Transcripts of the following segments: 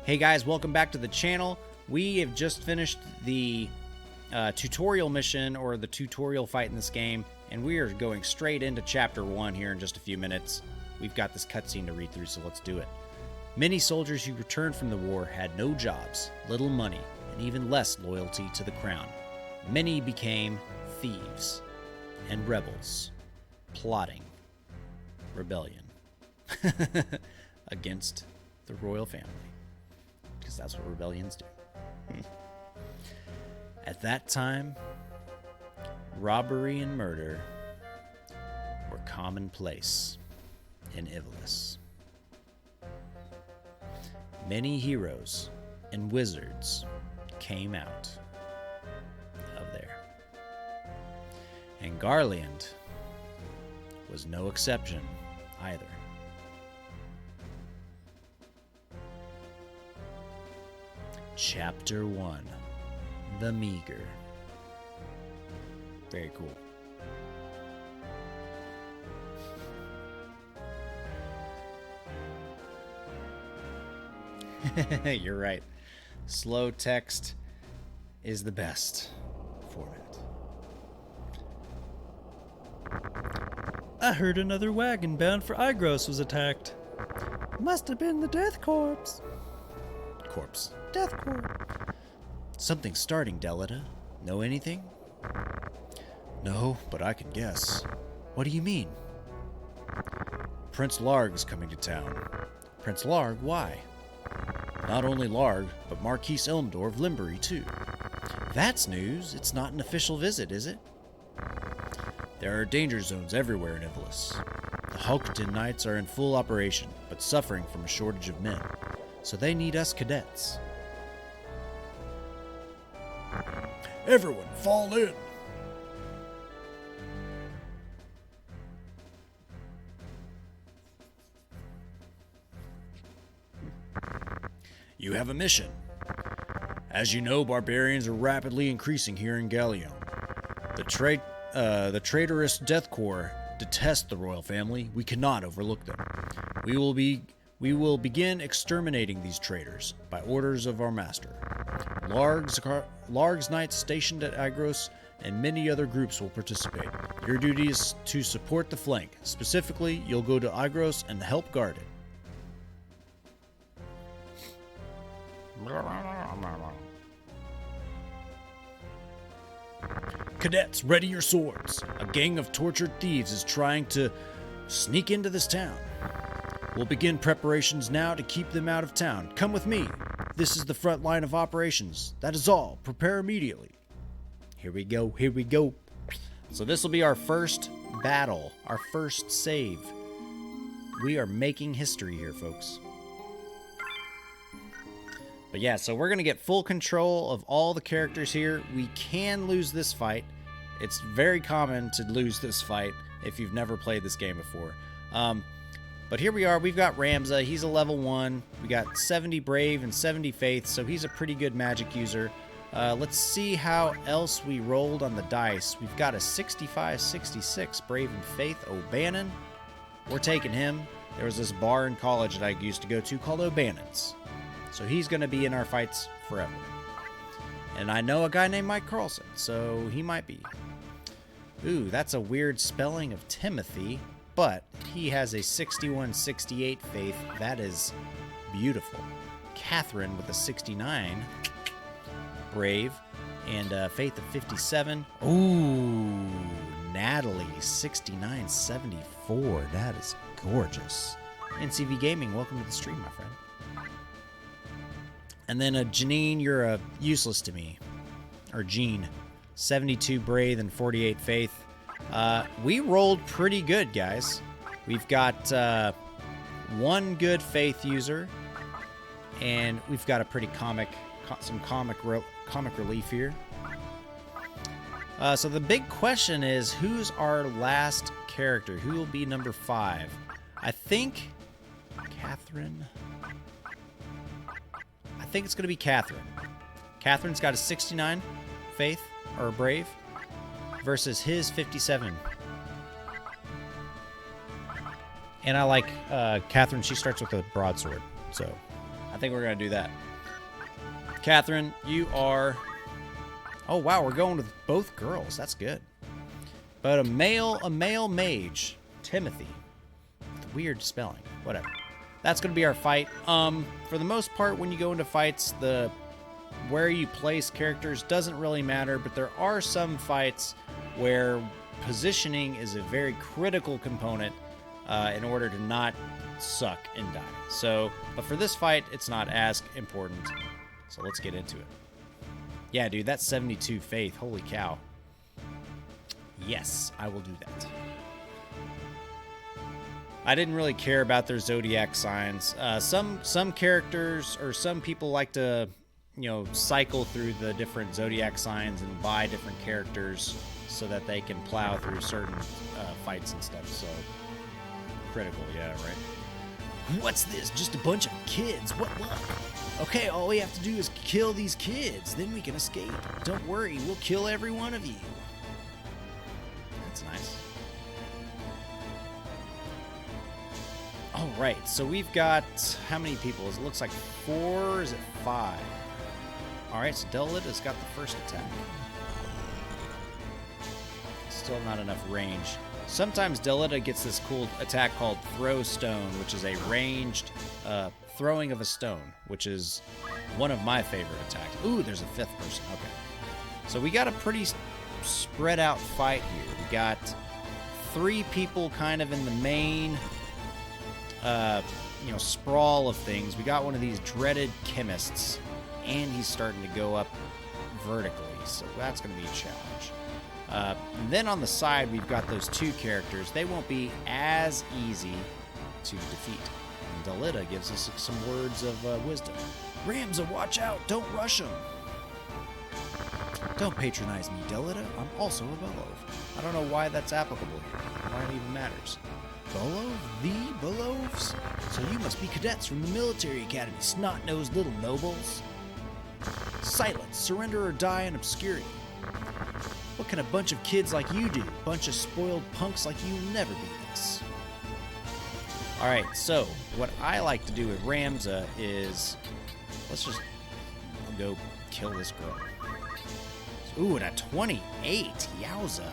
Hey guys, welcome back to the channel. We have just finished the tutorial mission, or the tutorial fight in this game, and we are going straight into chapter 1 here in just a few minutes. We've got this cutscene to read through, so let's do it. Many soldiers who returned from the war had no jobs, little money, and even less loyalty to the crown. Many became thieves and rebels, plotting rebellion against the royal family, because that's what rebellions do. At that time, robbery and murder were commonplace in Ivlis. Many heroes and wizards came out of there. And Gallion was no exception either. Chapter 1, The Meager. Very cool. You're right. Slow text is the best format. I heard another wagon bound for Igros was attacked. Must have been the Death Corps. Corpse. Death Corps. Something's starting, Delita. Know anything? No, but I can guess. What do you mean? Prince Larg's coming to town. Prince Larg? Why? Not only Larg, but Marquis Elmdor of Limbury, too. That's news. It's not an official visit, is it? There are danger zones everywhere in Ivlis. The Hulkton Knights are in full operation, but suffering from a shortage of men. So they need us cadets. Everyone, fall in! You have a mission. As you know, barbarians are rapidly increasing here in Gallion. The traitorous Death Corps detest the royal family. We cannot overlook them. We will begin exterminating these traitors by orders of our master. Larg's Knights stationed at Igros and many other groups will participate. Your duty is to support the flank. Specifically, you'll go to Igros and help guard it. Cadets, ready your swords. A gang of tortured thieves is trying to sneak into this town. We'll begin preparations now to keep them out of town. Come with me. This is the front line of operations. That is all. Prepare immediately. Here we go. Here we go. So this will be our first battle, our first save. We are making history here, folks. But yeah, so we're going to get full control of all the characters here. We can lose this fight. It's very common to lose this fight if you've never played this game before. But here we are. We've got Ramza. He's a level 1. We got 70 Brave and 70 Faith, so he's a pretty good magic user. Let's see how else we rolled on the dice. We've got a 65-66 Brave and Faith O'Bannon. We're taking him. There was this bar in college that I used to go to called O'Bannon's. So he's going to be in our fights forever. And I know a guy named Mike Carlson, so he might be. Ooh, that's a weird spelling of Timothy, but he has a 61-68 Faith. That is beautiful. Catherine with a 69 Brave and Faith of 57. Ooh, Natalie 69-74. That is gorgeous. NCV Gaming, welcome to the stream, my friend. And then Janine, you're useless to me. Or Jean. 72 Brave and 48 Faith. We rolled pretty good, guys. We've got one good Faith user. And we've got a pretty some comic relief here. So the big question is, who's our last character? Who will be number 5? I think Catherine... I think it's going to be Catherine. Catherine's got a 69 Faith, or Brave, versus his 57. And I like Catherine. She starts with a broadsword, so I think we're going to do that. Catherine, you are... Oh, wow, we're going with both girls. That's good. But a male mage, Timothy. With weird spelling. Whatever. That's going to be our fight. For the most part, when you go into fights, where you place characters doesn't really matter, but there are some fights where positioning is a very critical component in order to not suck and die. So, but for this fight, it's not as important. So let's get into it. Yeah, dude, that's 72 faith. Holy cow. Yes, I will do that. I didn't really care about their zodiac signs. Some characters or some people like to, cycle through the different zodiac signs and buy different characters so that they can plow through certain fights and stuff. So critical, yeah, right. What's this? Just a bunch of kids. What luck? Okay, all we have to do is kill these kids. Then we can escape. Don't worry, we'll kill every one of you. That's nice. All right, so we've got how many people? It looks like 4. Is it 5? All right, so Delita's got the first attack. Still not enough range. Sometimes Delita gets this cool attack called Throw Stone, which is a ranged throwing of a stone, which is one of my favorite attacks. Ooh, there's a 5th person. Okay. So we got a pretty spread out fight here. We got 3 people kind of in the main, sprawl of things. We got one of these dreaded chemists, and he's starting to go up vertically, so that's going to be a challenge. And then on the side, we've got those 2 characters. They won't be as easy to defeat. And Delita gives us some words of wisdom. Ramza, watch out! Don't rush him! Don't patronize me, Delita. I'm also a Belov. I don't know why that's applicable here. Why it even matters. Belov? The Belovs? So you must be cadets from the military academy, snot-nosed little nobles. Silence, surrender or die in obscurity. What can a bunch of kids like you do? Bunch of spoiled punks like you will never be this. Alright, so what I like to do with Ramza is let's just go kill this girl. Ooh, and a 28. Yowza.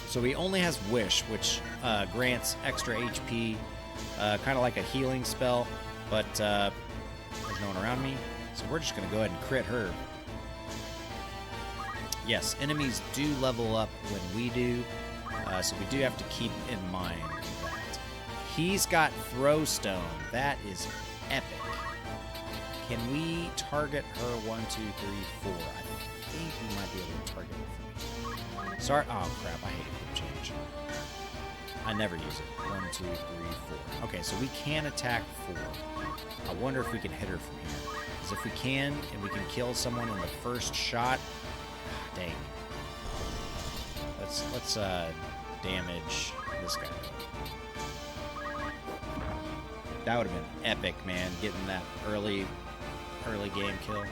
So he only has Wish, which grants extra HP, kind of like a healing spell, but there's no one around me, so we're just going to go ahead and crit her. Yes, enemies do level up when we do, so we do have to keep in mind that. He's got Throw Stone. That is epic. Can we target her? 1, 2, 3, 4. I think we might be able to target her for me. Sorry. Oh, crap. I hate it. Change. I never use it. 1, 2, 3, 4. Okay, so we can attack 4. I wonder if we can hit her from here. Because if we can, and we can kill someone in the first shot, dang. Let's damage this guy. That would have been epic, man, getting that early game kill.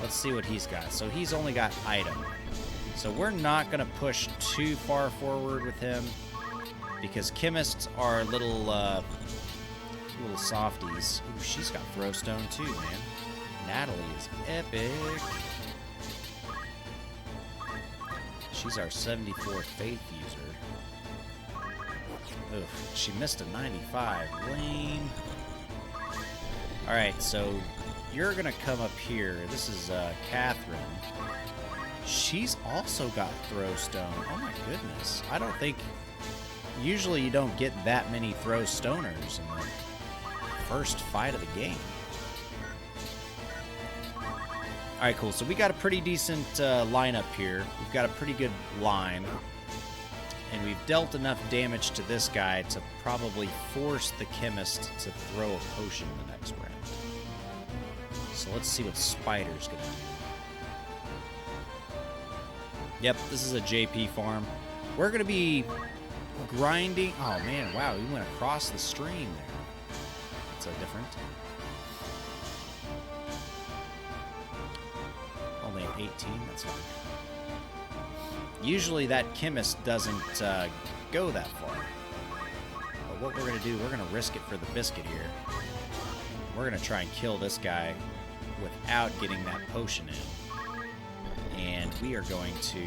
Let's see what he's got. So he's only got item. So we're not going to push too far forward with him because chemists are little softies. Ooh, she's got Throw Stone too, man. Natalie is epic. She's our 74 faith user. Oof, she missed a 95. Lame. Alright, so you're going to come up here. This is Catherine. She's also got Throw Stone. Oh my goodness. I don't think... Usually you don't get that many Throw Stoners in the first fight of the game. Alright, cool. So we got a pretty decent lineup here. We've got a pretty good line. And we've dealt enough damage to this guy to probably force the chemist to throw a potion in the next round. So let's see what Spider's gonna do. Yep, this is a JP farm. We're gonna be grinding. Oh man, wow, we went across the stream there. That's different. Only an 18, that's fine. Usually that chemist doesn't go that far. But what we're going to do, we're going to risk it for the biscuit here. We're going to try and kill this guy without getting that potion in. And we are going to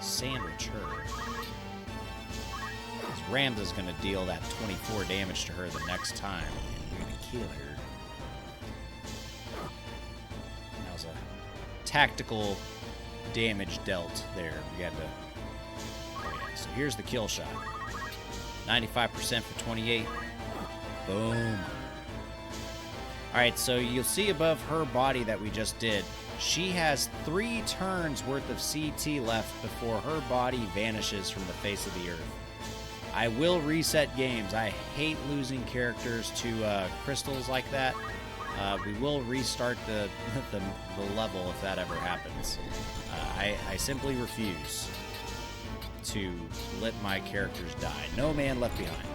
sandwich her. Because Ramza's going to deal that 24 damage to her the next time. And we're going to kill her. That was a tactical damage dealt there. We had to... Oh yeah, so here's the kill shot. 95% for 28. Boom. Alright, so you'll see above her body that we just did, she has 3 turns worth of CT left before her body vanishes from the face of the earth. I will reset games. I hate losing characters to crystals like that. We will restart the level if that ever happens. I simply refuse to let my characters die. No man left behind.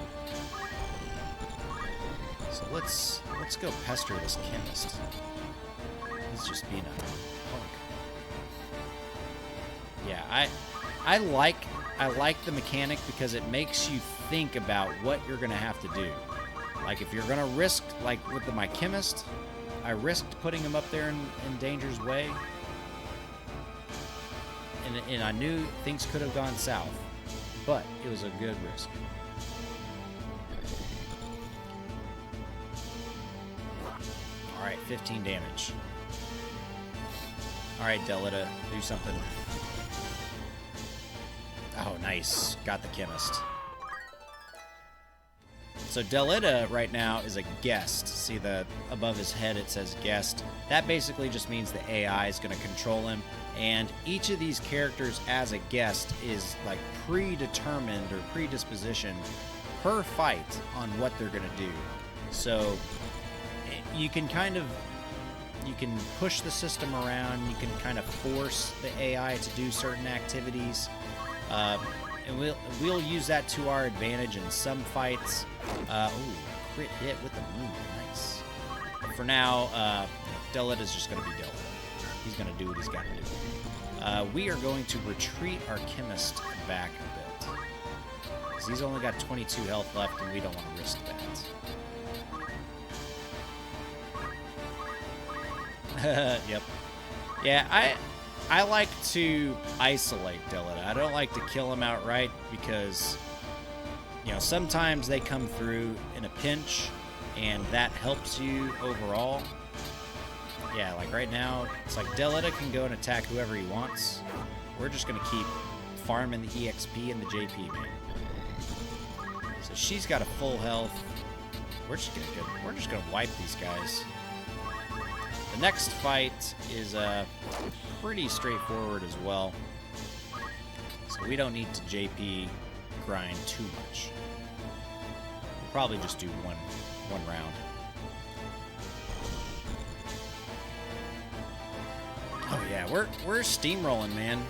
So let's go pester this chemist. He's just being a punk. Yeah, I like the mechanic because it makes you think about what you're gonna have to do. Like if you're gonna risk, like with my chemist, I risked putting him up there in danger's way. And I knew things could have gone south, but it was a good risk. Alright, 15 damage. Alright, Delita, do something. Oh, nice. Got the chemist. So Delita right now is a guest. See above his head it says guest. That basically just means the AI is going to control him. And each of these characters as a guest is like predetermined or predispositioned per fight on what they're going to do. So you can push the system around. You can kind of force the AI to do certain activities. And we'll use that to our advantage in some fights. Ooh, crit hit with the moon. Nice. But for now, Delita's just going to be Delita. He's going to do what he's got to do. We are going to retreat our chemist back a bit. Because he's only got 22 health left, and we don't want to risk that. Yep. Yeah, I like to isolate Delita. I don't like to kill him outright because, you know, sometimes they come through in a pinch, and that helps you overall. Yeah, like right now, it's like Delita can go and attack whoever he wants. We're just going to keep farming the EXP and the JP, man. So she's got a full health. We're just going to wipe these guys. The next fight is pretty straightforward as well. So we don't need to JP grind too much. We'll probably just do one round. Oh yeah, we're steamrolling, man.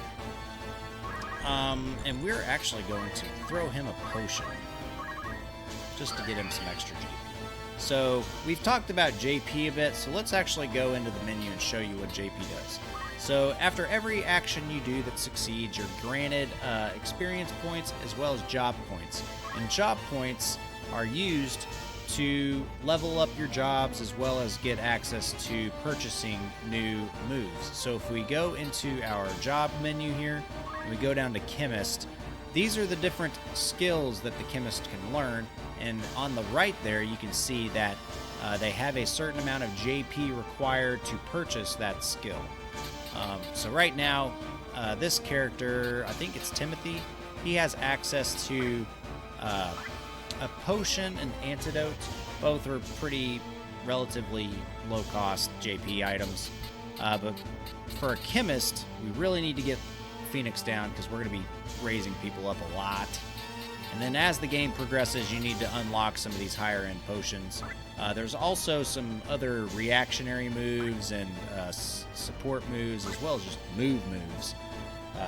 And we're actually going to throw him a potion just to get him some extra JP. So we've talked about JP a bit, so let's actually go into the menu and show you what JP does. So after every action you do that succeeds, you're granted experience points as well as job points. And job points are used to level up your jobs as well as get access to purchasing new moves. So if we go into our job menu here and we go down to chemist, these are the different skills that the chemist can learn. And on the right there, you can see that they have a certain amount of JP required to purchase that skill. So right now, this character, I think it's Timothy, he has access to a potion and antidote. Both are pretty relatively low-cost JP items. But for a chemist, we really need to get Phoenix down because we're going to be raising people up a lot. And then as the game progresses, you need to unlock some of these higher-end potions. There's also some other reactionary moves and support moves, as well as just moves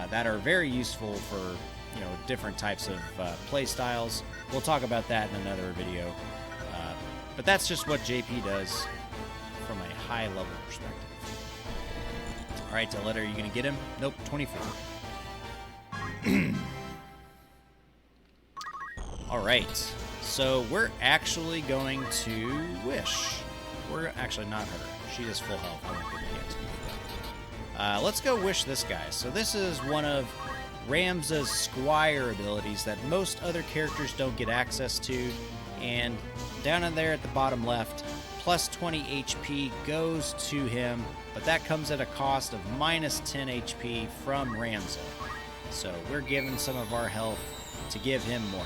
that are very useful for, you know, different types of play styles. We'll talk about that in another video. But that's just what JP does from a high-level perspective. All right, Delita, are you going to get him? Nope, 24. All right, so we're actually going to wish. We're actually not her. She has full health. I won't give her the XP. Let's go wish this guy. So this is one of Ramza's Squire abilities that most other characters don't get access to. And down in there at the bottom left, plus 20 HP goes to him, but that comes at a cost of minus 10 HP from Ramza. So we're giving some of our health to give him more.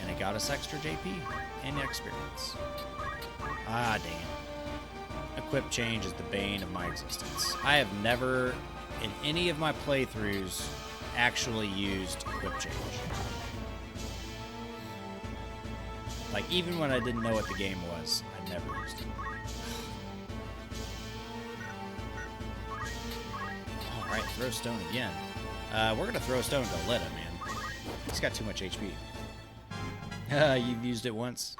And it got us extra JP and experience. Ah, damn. Equip change is the bane of my existence. I have never, in any of my playthroughs, actually used equip change. Like, even when I didn't know what the game was, I never used it. Alright, throw stone again. We're gonna throw stone to Delita, man. He's got too much HP. You've used it once?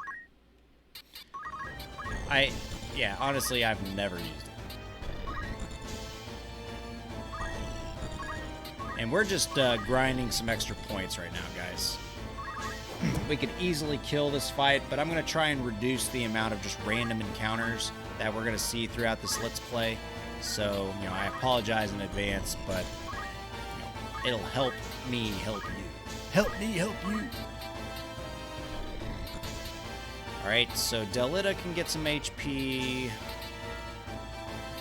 Yeah, honestly, I've never used it. And we're just grinding some extra points right now, guys. We could easily kill this fight, but I'm going to try and reduce the amount of just random encounters that we're going to see throughout this Let's Play. So, I apologize in advance, but it'll help me help you. Help me help you. Alright, so Delita can get some HP.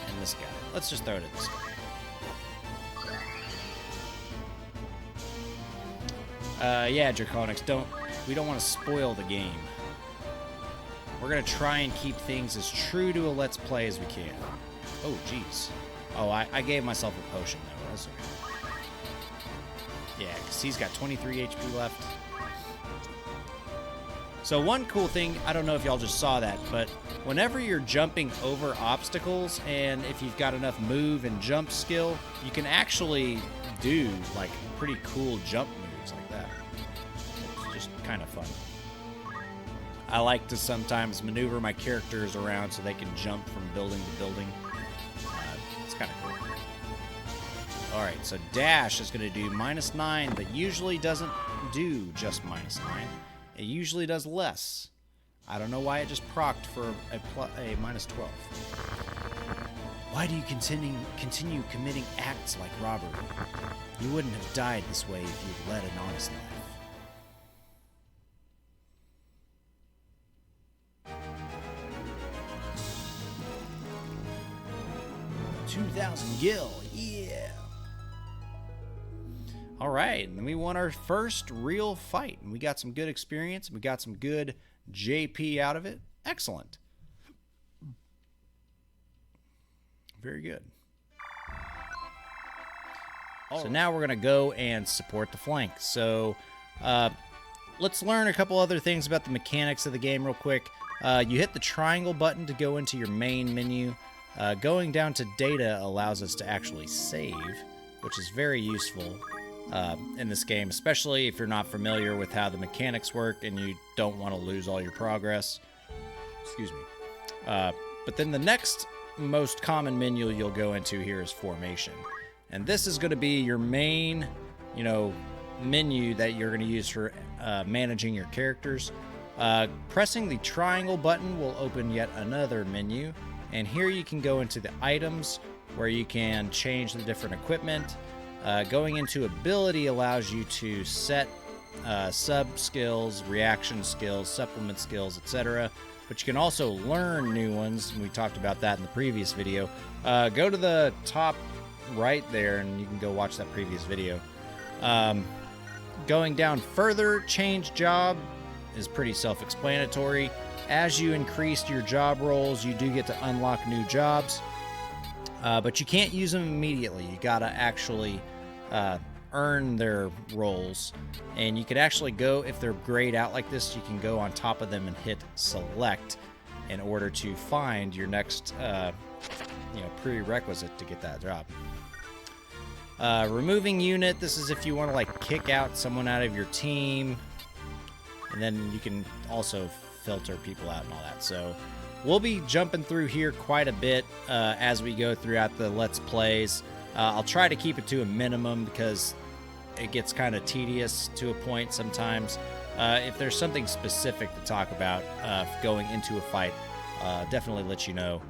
And this guy. Let's just throw it at this guy. Yeah, Draconics, we don't want to spoil the game. We're going to try and keep things as true to a Let's Play as we can. Oh, jeez. Oh, I gave myself a potion, though. That's okay. Yeah, because he's got 23 HP left. So one cool thing, I don't know if y'all just saw that, but whenever you're jumping over obstacles, and if you've got enough move and jump skill, you can actually do, like, pretty cool jump moves like that. It's just kind of fun. I like to sometimes maneuver my characters around so they can jump from building to building. It's kind of cool. Alright, so dash is going to do -9, but usually doesn't do just -9. It usually does less. I don't know why it just procced for a -12. Why do you continue committing acts like robbery? You wouldn't have died this way if you'd led an honest life. 2,000 gil, yeah! Alright, and we won our first real fight, and we got some good experience, and we got some good JP out of it. Excellent. Very good. So now we're going to go and support the flank. So let's learn a couple other things about the mechanics of the game real quick. You hit the triangle button to go into your main menu. Going down to data allows us to actually save, which is very useful in this game, especially if you're not familiar with how the mechanics work and you don't want to lose all your progress. Excuse me. But then the next most common menu you'll go into here is formation. And this is going to be your main, menu that you're going to use for managing your characters. Pressing the triangle button will open yet another menu. And here you can go into the items where you can change the different equipment. Going into ability allows you to set sub-skills, reaction skills, supplement skills, etc. But you can also learn new ones, and we talked about that in the previous video. Go to the top right there, and you can go watch that previous video. Going down further, change job is pretty self-explanatory. As you increase your job roles, you do get to unlock new jobs. But you can't use them immediately. You gotta actually earn their roles. And you could actually go, if they're grayed out like this, you can go on top of them and hit select in order to find your next prerequisite to get that job. Removing unit, this is if you want to kick out someone out of your team. And then you can also filter people out and all that. So we'll be jumping through here quite a bit as we go throughout the Let's Plays. I'll try to keep it to a minimum because it gets kind of tedious to a point sometimes. If there's something specific to talk about going into a fight, definitely let you know.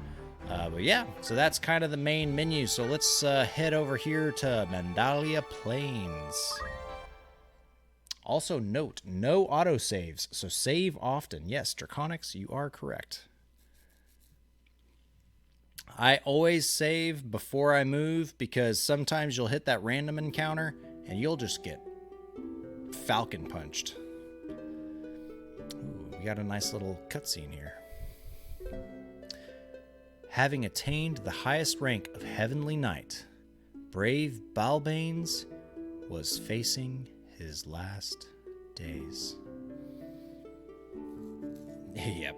But yeah, so that's kind of the main menu. So let's head over here to Mandalia Plains. Also note, no autosaves, so save often. Yes, Draconics, you are correct. I always save before I move because sometimes you'll hit that random encounter and you'll just get falcon punched. Ooh, we got a nice little cutscene here. Having attained the highest rank of Heavenly Knight, brave Balbanes was facing his last days. Yep.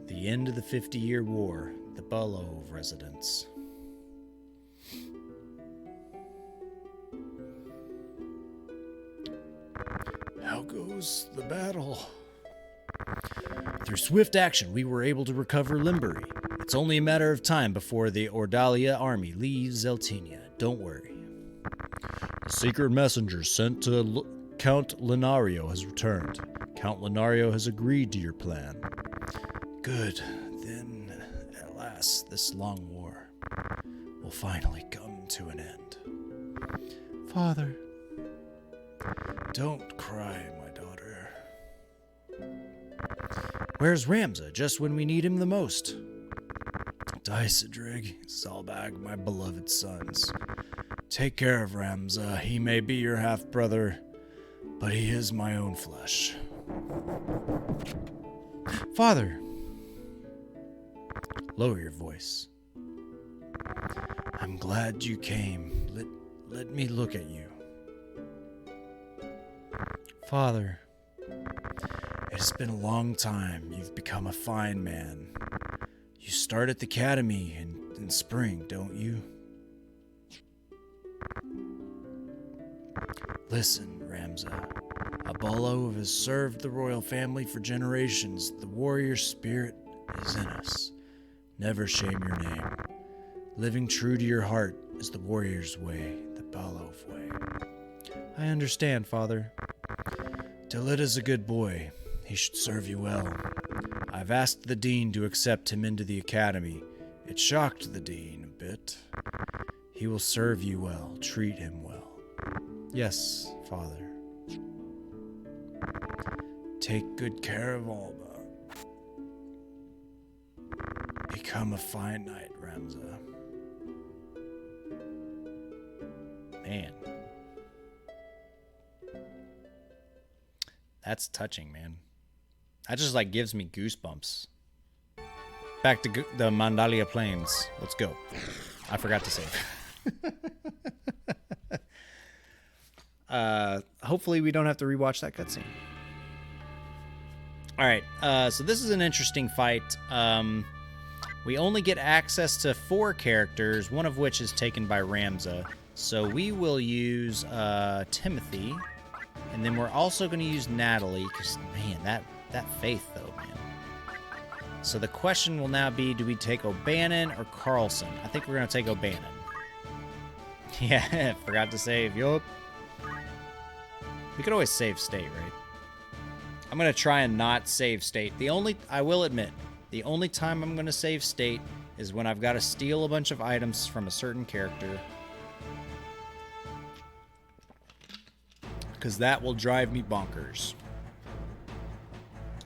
The end of the 50-year war, the Bellow residents. How goes the battle? Through swift action, we were able to recover Limbury. It's only a matter of time before the Ordalia army leaves Zeltinia. Don't worry. The secret messenger sent to Count Lenario has returned. Count Lenario has agreed to your plan. Good. Then, at last, this long war will finally come to an end. Father. Don't cry, my daughter. Where's Ramza, just when we need him the most? Dissecting, Zalbag, my beloved sons. Take care of Ramza. He may be your half-brother, but he is my own flesh. Father. Lower your voice. I'm glad you came. Let me look at you. Father. It has been a long time. You've become a fine man. You start at the academy in spring, don't you? Listen, Ramza. Abolo has served the royal family for generations. The warrior spirit is in us. Never shame your name. Living true to your heart is the warrior's way, the Balov way. I understand, Father. Delita's a good boy. He should serve you well. I've asked the dean to accept him into the academy. It shocked the dean a bit. He will serve you well. Treat him well. Yes, Father. Take good care of Alba. Become a fine knight, Ramza. Man. That's touching, man. That just like gives me goosebumps. Back to the Mandalia Plains. Let's go. I forgot to save. Hopefully we don't have to rewatch that cutscene. Alright, so this is an interesting fight. We only get access to 4 characters, one of which is taken by Ramza. So we will use Timothy, and then we're also going to use Natalie, because, man, that faith, though, man. So the question will now be, do we take O'Bannon or Carlson? I think we're going to take O'Bannon. Yeah, forgot to save. Yup. We could always save state, right? I'm going to try and not save state. I will admit, the only time I'm going to save state is when I've got to steal a bunch of items from a certain character. Because that will drive me bonkers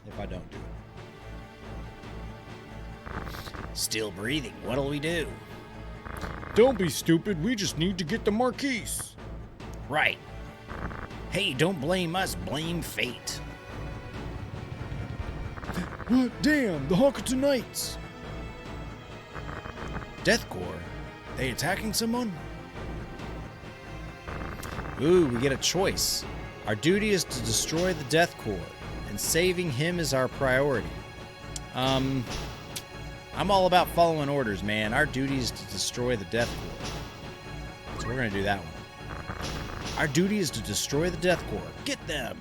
if I don't do it. Still breathing. What'll we do? Don't be stupid. We just need to get the Marquise. Right. Hey, don't blame us. Blame fate. Damn, the Hawkerton Knights. Deathcore? They attacking someone? Ooh, we get a choice. Our duty is to destroy the Deathcore, and saving him is our priority. I'm all about following orders, man. Our duty is to destroy the Deathcore. So we're gonna do that one. Our duty is to destroy the Deathcore. Get them!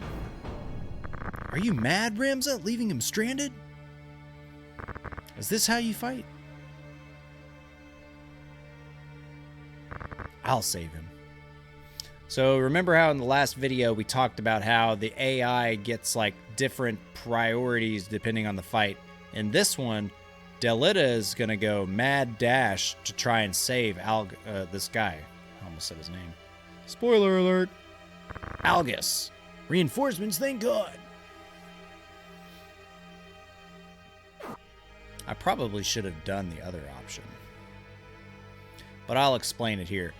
Are you mad, Ramza, leaving him stranded? Is this how you fight? I'll save him. So remember how in the last video we talked about how the AI gets like different priorities depending on the fight. In this one, Delita is going to go mad dash to try and save this guy. I almost said his name. Spoiler alert. Algus. Reinforcements, thank God. I probably should have done the other option, but I'll explain it here.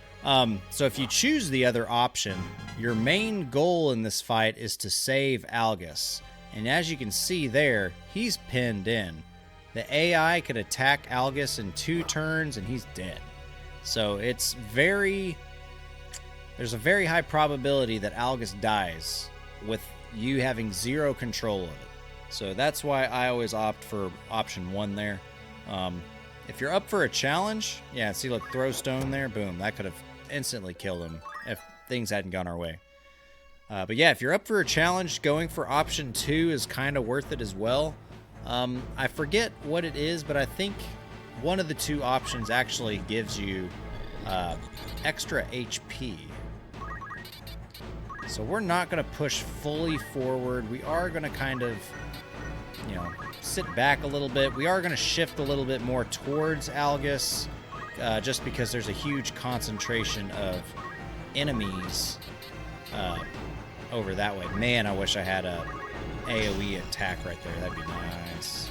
So if you choose the other option, your main goal in this fight is to save Algus. And as you can see there, he's pinned in. The AI could attack Algus in 2 turns and he's dead. So there's a very high probability that Algus dies with you having 0 control of it. So that's why I always opt for option 1 there. If you're up for a challenge, yeah, see, look, throw stone there, boom, that could have instantly killed him if things hadn't gone our way. But yeah, if you're up for a challenge, going for option 2 is kind of worth it as well. I forget what it is, but I think one of the 2 options actually gives you extra HP. So we're not going to push fully forward. We are going to kind of, sit back a little bit. We are going to shift a little bit more towards Algus, just because there's a huge concentration of enemies over that way. Man, I wish I had a AoE attack right there. That'd be nice.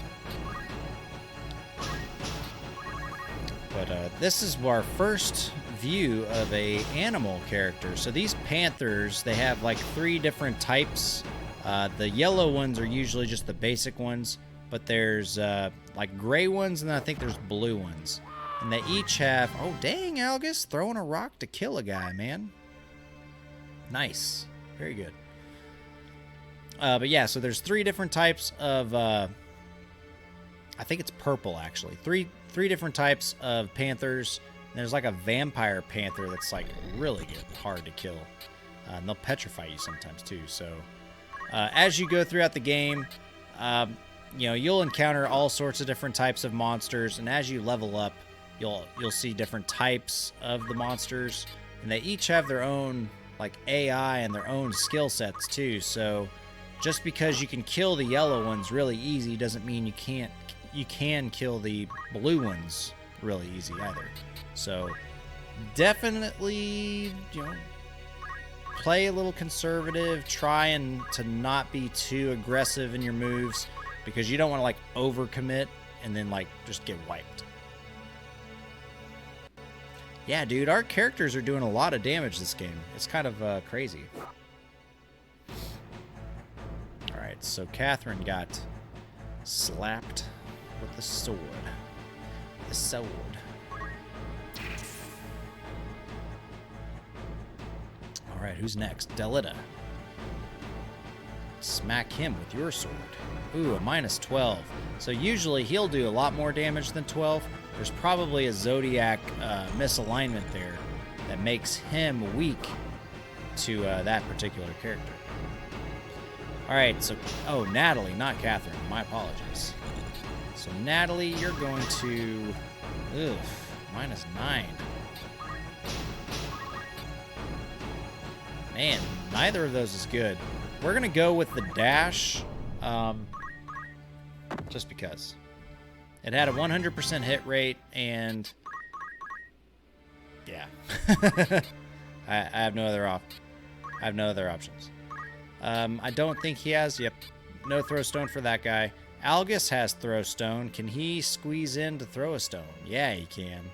But this is our first view of a animal character. So these panthers, they have like 3 different types. The yellow ones are usually just the basic ones, but there's like gray ones, and I think there's blue ones. And they each have... Oh, dang, Algus, throwing a rock to kill a guy, man. Nice. Very good. But yeah, so there's 3 different types of... I think it's purple, actually. Three different types of panthers. And there's like a vampire panther that's like really hard to kill. And they'll petrify you sometimes too. So as you go throughout the game, you'll encounter all sorts of different types of monsters. And as you level up, you'll see different types of the monsters. And they each have their own like AI and their own skill sets too. So just because you can kill the yellow ones really easy doesn't mean you can kill the blue ones really easy either. So definitely, play a little conservative, try to not be too aggressive in your moves, because you don't want to like overcommit and then like just get wiped. Yeah, dude, our characters are doing a lot of damage this game. It's kind of crazy. All right, so Catherine got slapped with the sword. The sword. All right, who's next? Delita. Smack him with your sword. Ooh, a -12. So usually he'll do a lot more damage than 12. There's probably a zodiac misalignment there that makes him weak to that particular character. All right, so... Oh, Natalie, not Catherine. My apologies. So Natalie, you're going to... Ugh, -9. Man, neither of those is good. We're going to go with the dash, just because. It had a 100% hit rate, and... Yeah. I have no other options. I don't think he has... Yep. No throw stone for that guy. Algus has throw stone. Can he squeeze in to throw a stone? Yeah, he can.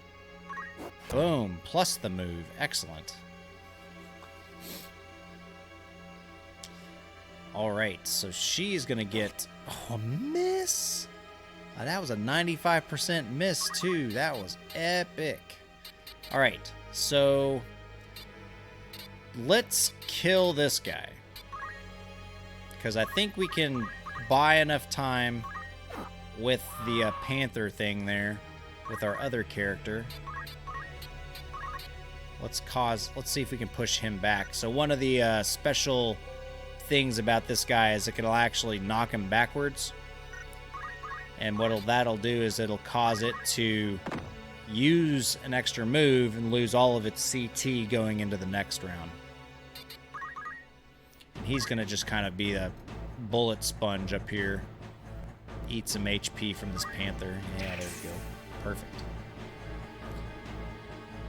Boom. Plus the move. Excellent. All right. So she's going to get... Oh, a miss. That was a 95% miss, too. That was epic. All right. So let's kill this guy, because I think we can buy enough time with the panther thing there with our other character. Let's see if we can push him back. So one of the special things about this guy is it can actually knock him backwards, and that'll do is it'll cause it to use an extra move and lose all of its CT going into the next round. he's going to just kind of be a bullet sponge up here. Eat some HP from this panther. Yeah, there we go. Perfect.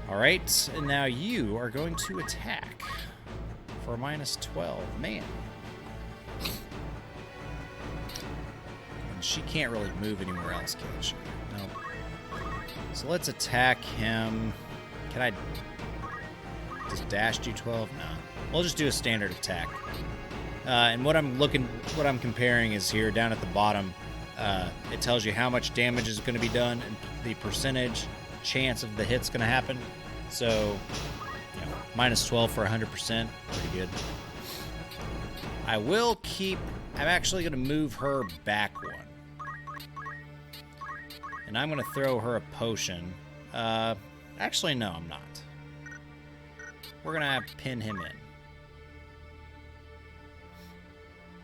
All right, and now you are going to attack for -12. Man. And she can't really move anywhere else, can she? No. So let's attack him. Can I... Does dash do 12? No. We'll just do a standard attack. And what I'm comparing is here down at the bottom. It tells you how much damage is going to be done and the percentage chance of the hit's going to happen. So, you know, -12 for 100%. Pretty good. I will keep... I'm actually going to move her back one. And I'm going to throw her a potion. Actually, no, I'm not. We're going to pin him in.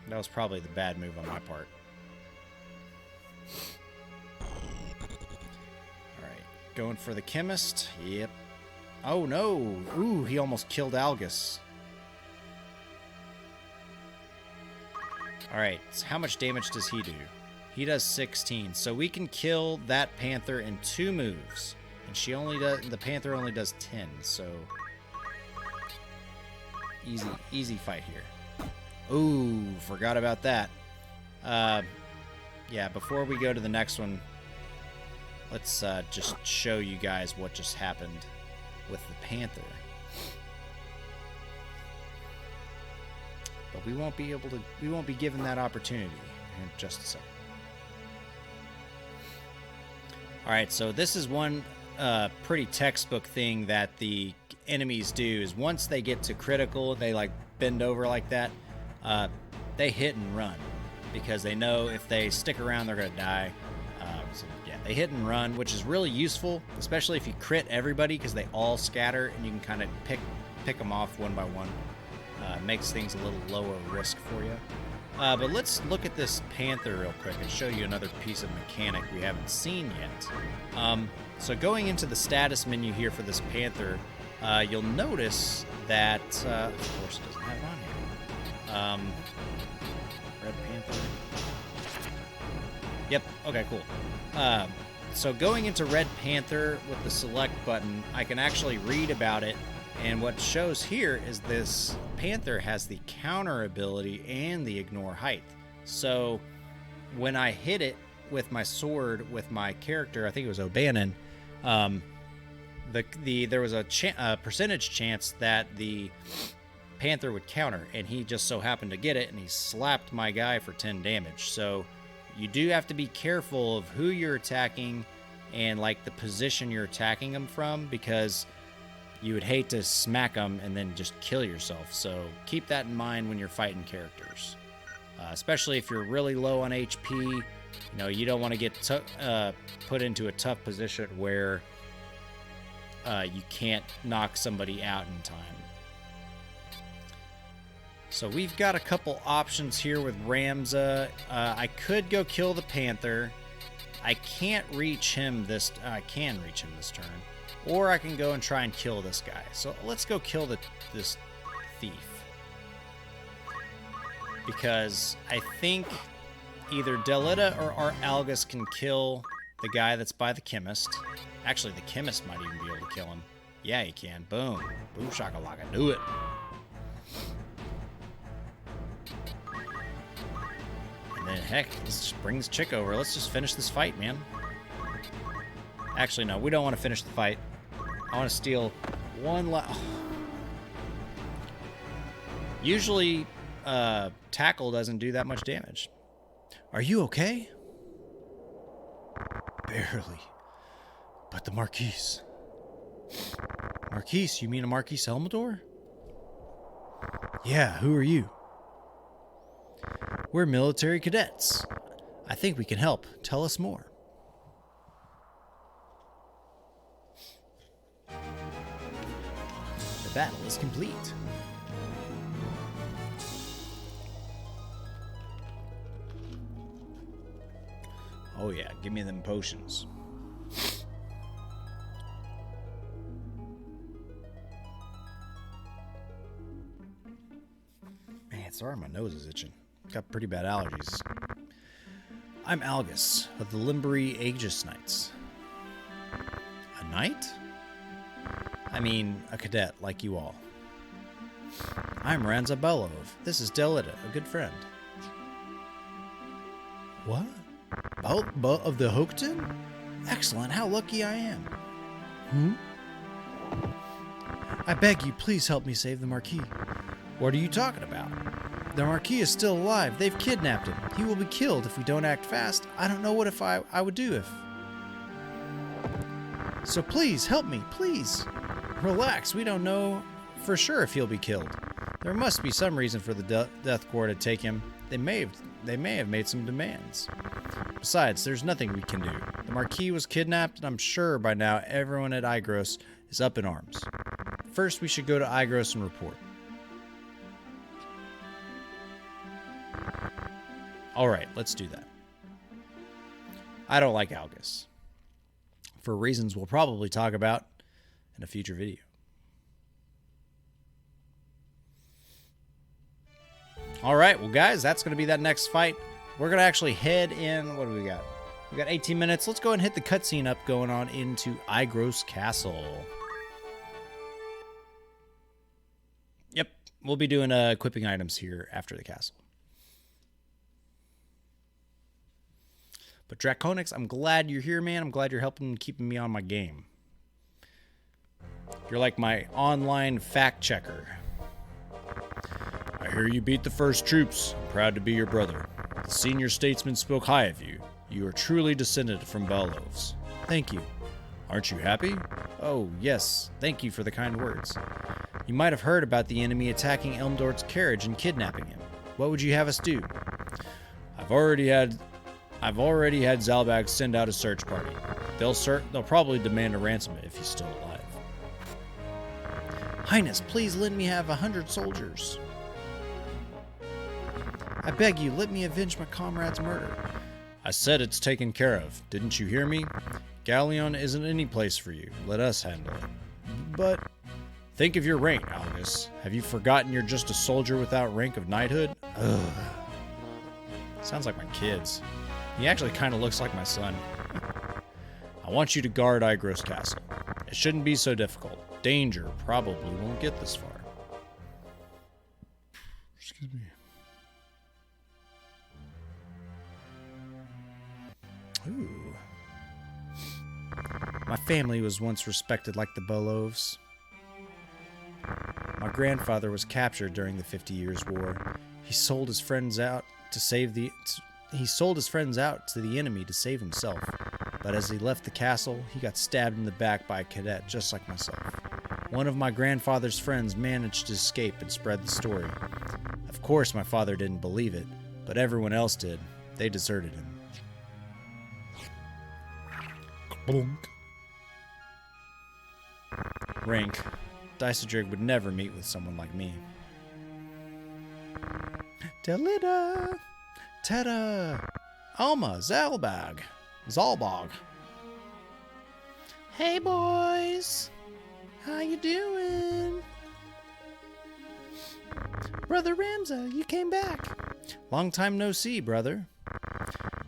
That was probably the bad move on my part. Alright, going for the chemist. Yep. Oh no! Ooh, he almost killed Algus. Alright, so how much damage does he do? He does 16, so we can kill that panther in 2 moves. And she only does... the panther only does 10, so... Easy fight here. Ooh, forgot about that. Yeah, before we go to the next one, let's just show you guys what just happened with the panther. But we won't be given that opportunity in just a second. Alright, so this is one pretty textbook thing that the enemies do, is once they get to critical, they like bend over like that, they hit and run. Because they know if they stick around, they're going to die. So yeah, they hit and run, which is really useful, especially if you crit everybody, because they all scatter, and you can kind of pick them off one by one. Makes things a little lower risk for you. But let's look at this panther real quick and show you another piece of mechanic we haven't seen yet. So going into the status menu here for this panther, you'll notice that, of course, it doesn't have it on here. Red Panther. Yep, okay, cool. So going into Red Panther with the select button, I can actually read about it, and what shows here is this panther has the counter ability and the ignore height. So when I hit it with my sword with my character, I think it was O'Bannon, there was a percentage chance that the panther would counter, and he just so happened to get it, and he slapped my guy for 10 damage. So you do have to be careful of who you're attacking and like the position you're attacking them from, because you would hate to smack them and then just kill yourself. So keep that in mind when you're fighting characters, especially if you're really low on HP. You know, you don't want to get put into a tough position where you can't knock somebody out in time. So we've got a couple options here with Ramza. I could go kill the panther. I can't reach him this... I can reach him this turn. Or I can go and try and kill this guy. So let's go kill this thief. Because I think either Delita or Algus can kill the guy that's by the chemist. Actually, the chemist might even be able to kill him. Yeah, he can. Boom. Boom shakalaka. Do it. And then, heck, let's just bring this chick over. Let's just finish this fight, man. Actually, no, we don't want to finish the fight. I want to steal one Usually, tackle doesn't do that much damage. Are you okay? Barely. But the Marquise. Marquise? You mean a Marquise Elmador? Yeah, who are you? We're military cadets. I think we can help. Tell us more. The battle is complete. Oh yeah, give me them potions. Man, it's Sorry, my nose is itching. Got pretty bad allergies. I'm Algus of the Limbury Aegis Knights. A knight? I mean, a cadet like you all. I'm Ramza Belov. This is Delita, a good friend. What? Of the Hookton? Excellent, how lucky I am. I beg you, please help me save the Marquis. What are you talking about? The Marquis is still alive. They've kidnapped him. He will be killed if we don't act fast. I don't know what I would do if... So please, help me, please. Relax, we don't know for sure if he'll be killed. There must be some reason for the Death Corps to take him. They may have made some demands. Besides, there's nothing we can do. The Marquis was kidnapped, and I'm sure by now everyone at Igros is up in arms. First, we should go to Igros and report. Alright, let's do that. I don't like Algus. For reasons we'll probably talk about in a future video. Alright, well guys, that's going to be that next fight. We're going to actually head in... What do we got? We got 18 minutes. Let's go ahead and hit the cutscene up going on into Igros Castle. Yep, we'll be doing equipping items here after the castle. But Draconix, I'm glad you're here, man. I'm glad you're helping keeping me on my game. You're like my online fact checker. I hear you beat the first troops. I'm proud to be your brother. The senior statesman spoke high of you. You are truly descended from Belovs. Thank you. Aren't you happy? Oh, yes. Thank you for the kind words. You might have heard about the enemy attacking Elmdort's carriage and kidnapping him. What would you have us do? I've already had Zalbag send out a search party. They'll probably demand a ransom if he's still alive. Highness, please let me have 100 soldiers. I beg you, let me avenge my comrade's murder. I said it's taken care of. Didn't you hear me? Gallion isn't any place for you. Let us handle it. But think of your rank, Algus. Have you forgotten you're just a soldier without rank of knighthood? Ugh. Sounds like my kids. He actually kind of looks like my son. I want you to guard Igros Castle. It shouldn't be so difficult. Danger probably won't get this far. Excuse me. Ooh. My family was once respected like the Belovs. My grandfather was captured during the 50 Years' War. He sold his friends out to the enemy to save himself. But as he left the castle, he got stabbed in the back by a cadet just like myself. One of my grandfather's friends managed to escape and spread the story. Of course, my father didn't believe it, but everyone else did. They deserted him. Blunk. Rank. Dissecting would never meet with someone like me. Delita! Teta! Alma! Zalbag! Hey, boys! How you doing? Brother Ramza, you came back. Long time no see, brother.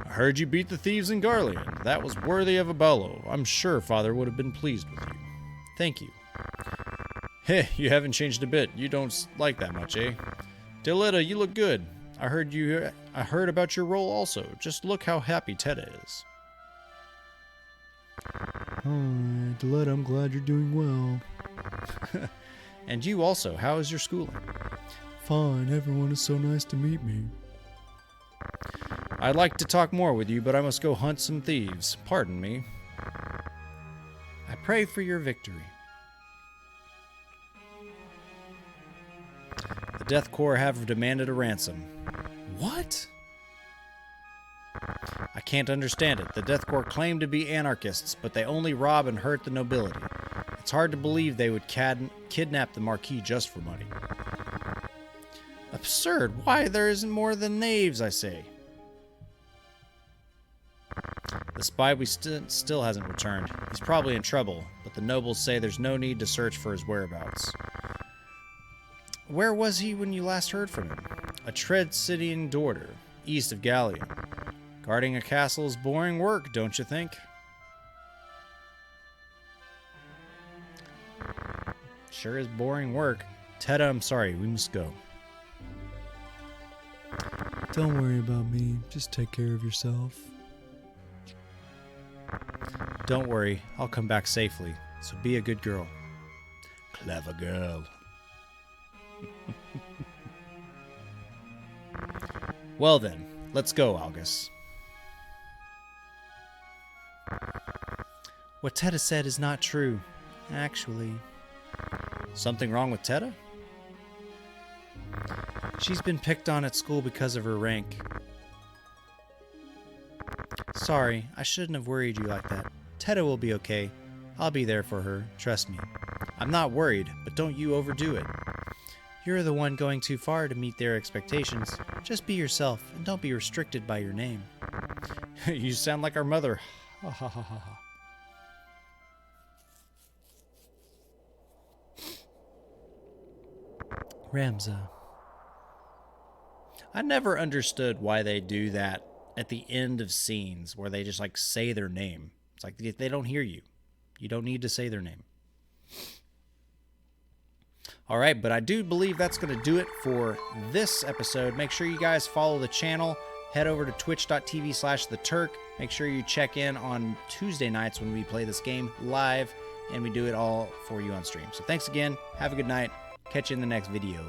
I heard you beat the thieves in Gallion. That was worthy of a bellow. I'm sure Father would have been pleased with you. Thank you. Heh, you haven't changed a bit. You don't like that much, eh? Delita, you look good. I heard about your role also. Just look how happy Teta is. Alright, Delita, I'm glad you're doing well. And you also, how is your schooling? Fine, everyone is so nice to meet me. I'd like to talk more with you, but I must go hunt some thieves. Pardon me. I pray for your victory. The Death Corps have demanded a ransom. What? I can't understand it. The Death Corps claim to be anarchists, but they only rob and hurt the nobility. It's hard to believe they would kidnap the Marquis just for money. Absurd. Why, there isn't more than knaves, I say. The spy we still hasn't returned. He's probably in trouble, but the nobles say there's no need to search for his whereabouts. Where was he when you last heard from him? A Tread-Citian daughter, east of Gallion. Guarding a castle is boring work, don't you think? Sure is boring work. Teta, I'm sorry, we must go. Don't worry about me. Just take care of yourself. Don't worry, I'll come back safely, so be a good girl. Clever girl. Well then, let's go, Algus. What Teta said is not true. Actually, Something wrong with Teta? she's been picked on at school because of her rank. Sorry, I shouldn't have worried you like that. Teta will be okay. I'll be there for her, trust me. I'm not worried, but don't you overdo it. You're the one going too far to meet their expectations. Just be yourself, and don't be restricted by your name. You sound like our mother. Ha ha ha ha ha. Ramza. I never understood why they do that at the end of scenes where they just like say their name. It's like they don't hear you. You don't need to say their name. All right, but I do believe that's going to do it for this episode. Make sure you guys follow the channel. Head over to twitch.tv/theturk. Make sure you check in on Tuesday nights when we play this game live, and we do it all for you on stream. So thanks again. Have a good night. Catch you in the next video.